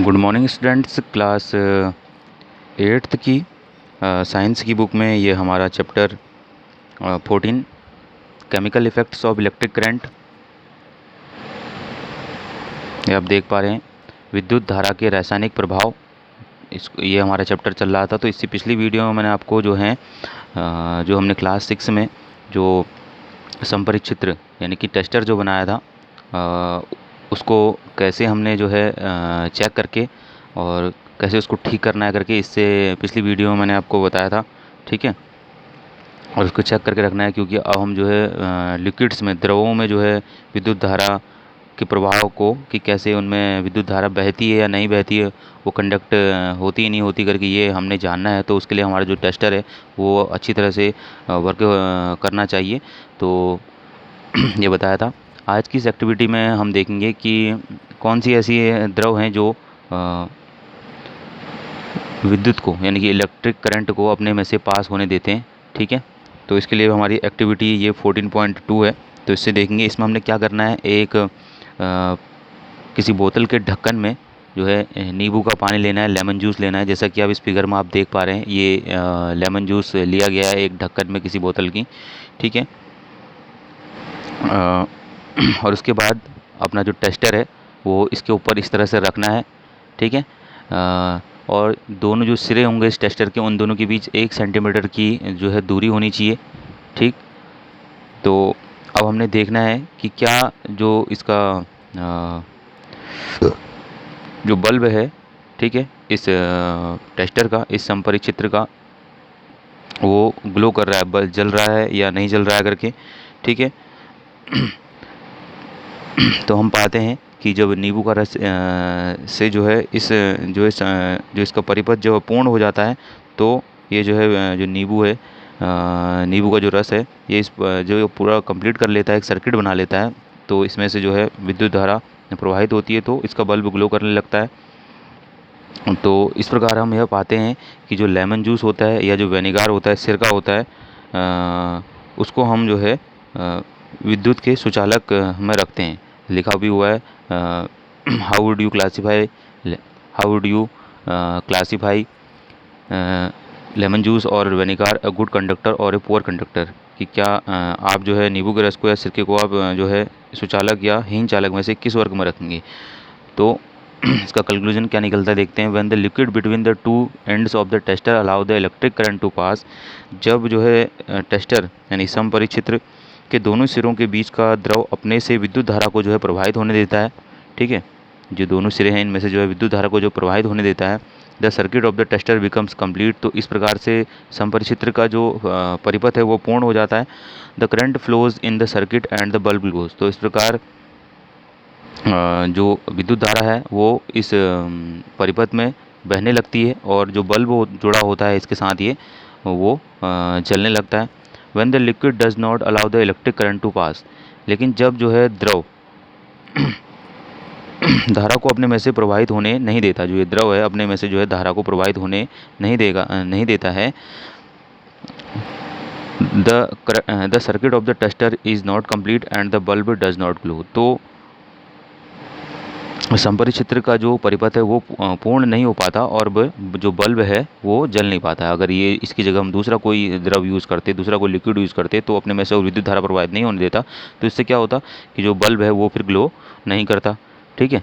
Good morning students. Class eighth की science की book में ये हमारा chapter 14 chemical effects of electric current, ये आप देख पा रहे हैं। विद्युत धारा के रासायनिक प्रभाव, ये हमारा चैप्टर चल रहा था। तो इससे पिछली वीडियो में मैंने आपको जो है जो हमने क्लास 6 में जो संपरिचित्र यानी कि टेस्टर जो बनाया था, उसको कैसे हमने जो है चेक करके और कैसे उसको ठीक करना है करके, इससे पिछली वीडियो में मैंने आपको बताया था। ठीक है, और उसको चेक करके रखना है, क्योंकि अब हम जो है लिक्विड्स में, द्रवों में जो है विद्युत धारा के प्रभाव को, कि कैसे उनमें विद्युत धारा बहती है या नहीं बहती है, वो कंडक्ट होती है नहीं होती करके, ये हमने जानना है। तो उसके लिए हमारा जो टेस्टर है वो अच्छी तरह से वर्क करना चाहिए। तो ये बताया था। आज की इस एक्टिविटी में हम देखेंगे कि कौन सी ऐसी द्रव हैं जो विद्युत को यानी कि इलेक्ट्रिक करंट को अपने में से पास होने देते हैं। ठीक है, तो इसके लिए हमारी एक्टिविटी ये 14.2 है। तो इससे देखेंगे इसमें हमने क्या करना है। एक किसी बोतल के ढक्कन में जो है नींबू का पानी लेना है, लेमन जूस लेना है। जैसा कि आप इस फिगर में आप देख पा रहे हैं, ये लेमन जूस लिया गया है एक ढक्कन में किसी बोतल की। ठीक है, और उसके बाद अपना जो टेस्टर है वो इसके ऊपर इस तरह से रखना है। ठीक है, और दोनों जो सिरे होंगे इस टेस्टर के, उन दोनों के बीच 1 सेंटीमीटर की जो है दूरी होनी चाहिए। ठीक, तो अब हमने देखना है कि क्या जो इसका जो बल्ब है, ठीक है, इस टेस्टर का, इस संपरिचित्र का, वो ग्लो कर रहा है, बल्ब जल रहा है या नहीं जल रहा है करके। ठीक है, तो हम पाते हैं कि जब नींबू का रस से जो है जो इसका परिपथ जो पूर्ण हो जाता है, तो ये जो है जो नींबू है, नींबू का जो रस है, ये इस जो पूरा कंप्लीट कर लेता है, एक सर्किट बना लेता है। तो इसमें से जो है विद्युत धारा प्रवाहित होती है, तो इसका बल्ब ग्लो करने लगता है। तो इस प्रकार हम यह पाते हैं कि जो लेमन जूस होता है या जो विनेगार होता है, सिरका होता है, उसको हम जो है विद्युत के सुचालक में रखते हैं। लिखा भी हुआ है, how would you classify lemon juice और विनेगार अ गुड कंडक्टर और ए पुअर कंडक्टर, कि क्या आप जो है नींबू के रस को या सिरके को आप जो है सुचालक या हीन चालक में से किस वर्ग में रखेंगे। तो इसका कंक्लूजन क्या निकलता है देखते हैं। When the liquid between the two ends of the tester allow the electric current to pass, जब जो है टेस्टर यानी समपरिचित्र के दोनों सिरों के बीच का द्रव अपने से विद्युत धारा को जो है प्रवाहित होने देता है। ठीक है, जो दोनों सिरे हैं इनमें से जो है विद्युत धारा को जो प्रवाहित होने देता है, the circuit of the tester becomes complete. तो इस प्रकार से संपरिचित्र का जो परिपथ है वो पूर्ण हो जाता है। The current flows in the circuit and the bulb glows. तो इस प्रकार जो विद्युत धारा है वो इस परिपथ में बहने लगती है, और जो बल्ब जुड़ा होता है इसके साथ ये वो जलने लगता है। When the liquid does not allow the electric current to pass, लेकिन जब जो है द्रव धारा को अपने में से प्रवाहित होने नहीं देता, जो ये द्रव है अपने में से जो है धारा को प्रवाहित होने नहीं देता है, the circuit of the tester is not complete and the bulb does not glow. तो संपरिचित्र का जो परिपथ है वो पूर्ण नहीं हो पाता, और जो बल्ब है वो जल नहीं पाता। अगर ये इसकी जगह हम दूसरा कोई द्रव यूज़ करते, दूसरा कोई लिक्विड यूज़ करते, तो अपने में से विद्युत धारा प्रवाहित नहीं होने देता। तो इससे क्या होता कि जो बल्ब है वो फिर ग्लो नहीं करता। ठीक है,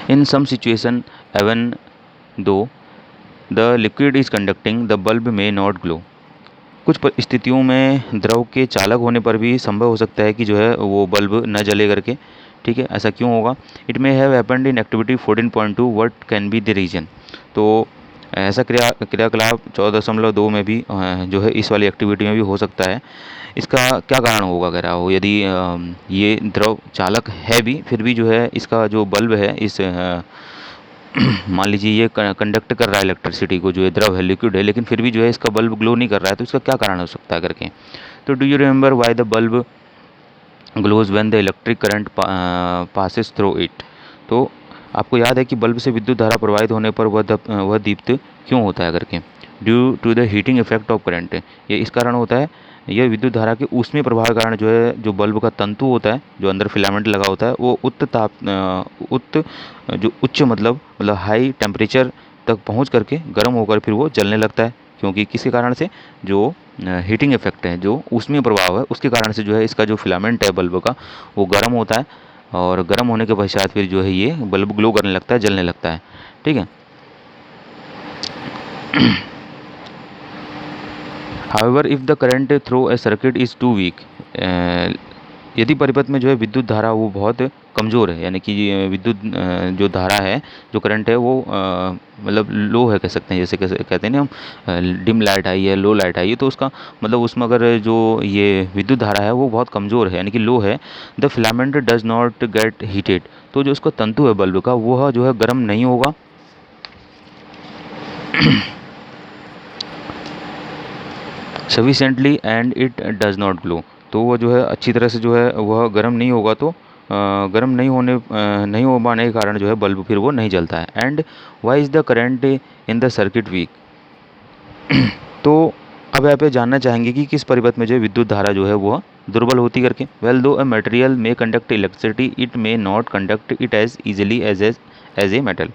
इन सम सिचुएशन एवन दो the liquid is conducting the bulb में नॉट ग्लो। कुछ स्थितियों में द्रव के चालक होने पर भी संभव हो सकता है कि जो है वो बल्ब न जले करके। ठीक है, ऐसा क्यों होगा। It may have happened in activity 14.2 what can be the reason. तो ऐसा क्रियाकलाप 14.2 में भी जो है इस वाली एक्टिविटी में भी हो सकता है। इसका क्या कारण होगा अगर हो, यदि ये द्रव चालक है भी, फिर भी जो है इसका जो बल्ब है इस मान लीजिए ये कंडक्ट कर रहा है इलेक्ट्रिसिटी को, जो है द्रव है, लिक्विड है, लेकिन फिर भी जो है इसका बल्ब ग्लो नहीं कर रहा है। तो इसका क्या कारण हो सकता है करके। तो do you remember why the bulb glows when the electric current passes through it. तो आपको याद है कि बल्ब से विद्युत धारा प्रवाहित होने पर वह दीप्त क्यों होता है करके। Due to the heating effect of current, ये इस कारण होता है यह विद्युत धारा के ऊष्मीय प्रभाव के कारण जो है जो बल्ब का तंतु होता है, जो अंदर फिलामेंट लगा होता है, वो उच्च मतलब हाई टेम्परेचर तक पहुंच करके गर्म होकर फिर वो जलने लगता है। क्योंकि किसी कारण से जो हीटिंग इफेक्ट है, जो ऊष्मीय प्रभाव है, उसके कारण से जो है इसका जो फिलामेंट है बल्ब का वो गर्म होता है, और गर्म होने के पश्चात फिर जो है ये बल्ब ग्लो करने लगता है, जलने लगता है। ठीक है। However, if the current through a circuit is too weak, यदि परिपथ में जो है विद्युत धारा वो बहुत कमज़ोर है, यानी कि विद्युत जो धारा है, जो करंट है वो मतलब लो है कह सकते हैं, जैसे कहते हैं ना हम डिम लाइट आई है, लो लाइट आई है, तो उसका मतलब उसमें अगर जो ये विद्युत धारा है वो बहुत कमज़ोर है, यानी कि लो है, the filament does not gate heated, तो जो उसका तंतु है बल्ब का वह जो है गर्म नहीं होगा sufficiently and it does not glow, तो वो जो है अच्छी तरह से जो है वह गर्म नहीं होगा, तो गर्म नहीं हो पाने के कारण जो है बल्ब फिर वो नहीं जलता है। And why is the current in the circuit weak. तो अब यहाँ पे जानना चाहेंगे कि किस परिपथ में जो है विद्युत धारा जो है वह दुर्बल होती करके। Well though a material may conduct electricity it may not conduct it as easily as a metal.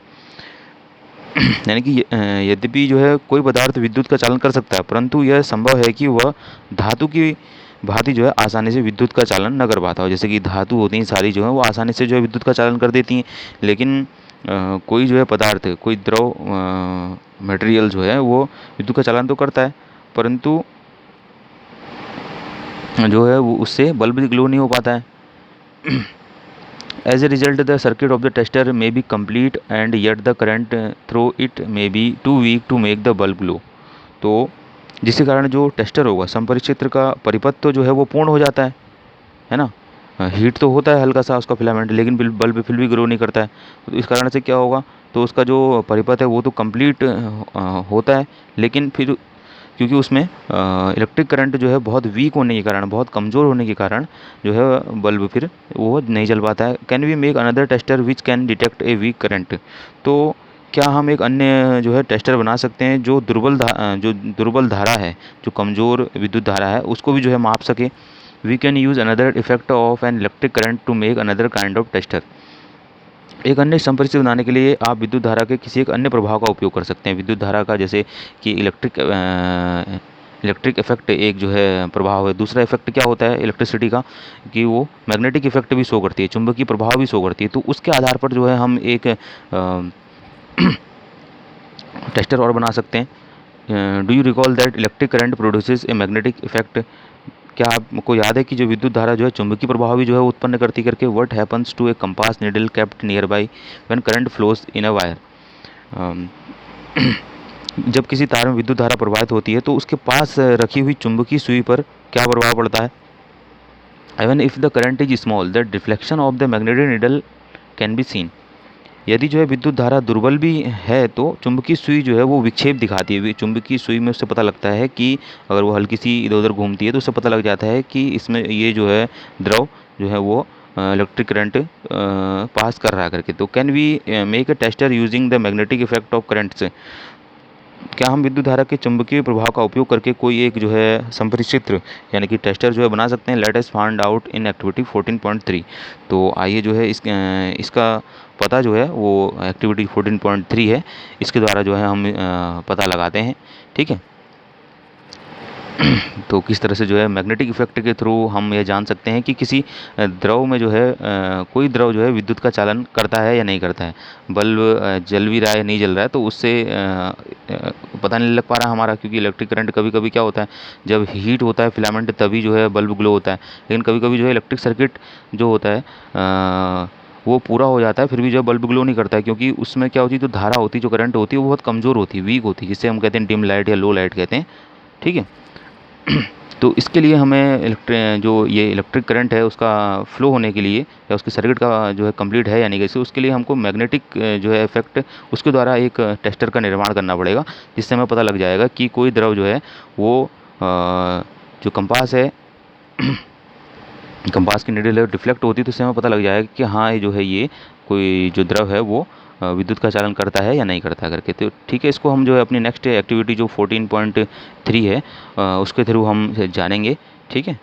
यानी कि यद्यपि जो है कोई पदार्थ विद्युत का चालन कर सकता है, परंतु यह संभव है कि वह धातु की भांति जो है आसानी से विद्युत का चालन न कर पाता हो। जैसे कि धातु होती हैं सारी जो है वो आसानी से जो है विद्युत का चालन कर देती हैं, लेकिन कोई जो है पदार्थ, कोई द्रव मटेरियल जो है वो विद्युत का चालन तो करता है, परंतु जो है वो उससे बल्ब ग्लो नहीं हो पाता है। As a result, the circuit of the tester may be complete and yet the current through it may be too weak to make the bulb glow। तो जिसके कारण जो टेस्टर होगा, संपरिक्षेत्र का परिपथ तो जो है वो पूर्ण हो जाता है ना, हीट तो होता है हल्का सा उसका फिलामेंट, लेकिन बल्ब फिर भी ग्लो नहीं करता है। तो इस कारण से क्या होगा, तो उसका जो परिपथ है वो तो कंप्लीट होता है, लेकिन फिर क्योंकि उसमें इलेक्ट्रिक करंट जो है बहुत वीक होने के कारण, बहुत कमज़ोर होने के कारण जो है बल्ब फिर वो नहीं जल पाता है। Can we make another tester which can detect a weak current. तो क्या हम एक अन्य जो है टेस्टर बना सकते हैं जो दुर्बल धारा है, जो कमज़ोर विद्युत धारा है, उसको भी जो है माप सके। We can use another effect of an electric current to make another kind of tester. एक अन्य संपरिचित बनाने के लिए आप विद्युत धारा के किसी एक अन्य प्रभाव का उपयोग कर सकते हैं। विद्युत धारा का जैसे कि इलेक्ट्रिक इफेक्ट एक जो है प्रभाव है। दूसरा इफेक्ट क्या होता है इलेक्ट्रिसिटी का, कि वो मैग्नेटिक इफेक्ट भी शो करती है, चुंबकीय प्रभाव भी शो करती है। तो उसके आधार पर जो है हम एक टेस्टर और बना सकते हैं। Do you recall that electric current produces a magnetic effect. क्या आपको याद है कि जो विद्युत धारा जो है चुंबकीय प्रभाव भी जो है उत्पन्न करती करके। What happens to a compass needle kept nearby when current flows in a wire. जब किसी तार में विद्युत धारा प्रवाहित होती है तो उसके पास रखी हुई चुंबकीय सुई पर क्या प्रभाव पड़ता है। Even if the current is small the reflection of the magnetic needle can be seen. यदि जो है विद्युत धारा दुर्बल भी है तो चुंबकीय सुई जो है वो विक्षेप दिखाती है। चुंबकीय सुई में उससे पता लगता है कि अगर वो हल्की सी इधर उधर घूमती है तो उससे पता लग जाता है कि इसमें ये जो है द्रव जो है वो इलेक्ट्रिक करंट पास कर रहा है करके। तो can we make a tester using the magnetic effect of currents. क्या हम विद्युत धारा के चुंबकीय प्रभाव का उपयोग करके कोई एक जो है संपरिचित्र यानी कि टेस्टर जो है बना सकते हैं। Let us find out in activity 14.3। तो आइए जो है इसका पता जो है वो एक्टिविटी 14.3 है, इसके द्वारा जो है हम पता लगाते हैं। ठीक है। तो किस तरह से जो है मैग्नेटिक इफेक्ट के थ्रू हम ये जान सकते हैं कि किसी द्रव में जो है कोई द्रव जो है विद्युत का चालन करता है या नहीं करता है। बल्ब जल भी रहा है या नहीं जल रहा है तो उससे पता नहीं लग पा रहा हमारा, क्योंकि इलेक्ट्रिक करंट कभी कभी क्या होता है जब हीट होता है फिलामेंट तभी जो है बल्ब ग्लो होता है। लेकिन कभी कभी जो है इलेक्ट्रिक सर्किट जो होता है वो पूरा हो जाता है फिर भी जो है बल्ब ग्लो नहीं करता है, क्योंकि उसमें क्या होती है जो धारा होती है, जो करंट होती है वो बहुत कमज़ोर होती है, वीक होती है, जिससे हम कहते हैं डिम लाइट या लो लाइट कहते हैं। ठीक है। तो इसके लिए हमें जो ये इलेक्ट्रिक करंट है उसका फ्लो होने के लिए या उसके सर्किट का जो है कंप्लीट है यानी कि उसके लिए हमको मैग्नेटिक जो है इफेक्ट उसके द्वारा एक टेस्टर का निर्माण करना पड़ेगा, जिससे हमें पता लग जाएगा कि कोई द्रव जो है वो जो कंपास है कंपास की नीडल है डिफ्लेक्ट होती है, तो इससे हमें पता लग जाएगा कि हाँ ये जो है ये कोई जो द्रव है वो विद्युत का चालन करता है या नहीं करता करके। तो ठीक है, इसको हम जो है अपनी नेक्स्ट एक्टिविटी जो 14.3 है उसके थ्रू हम जानेंगे। ठीक है।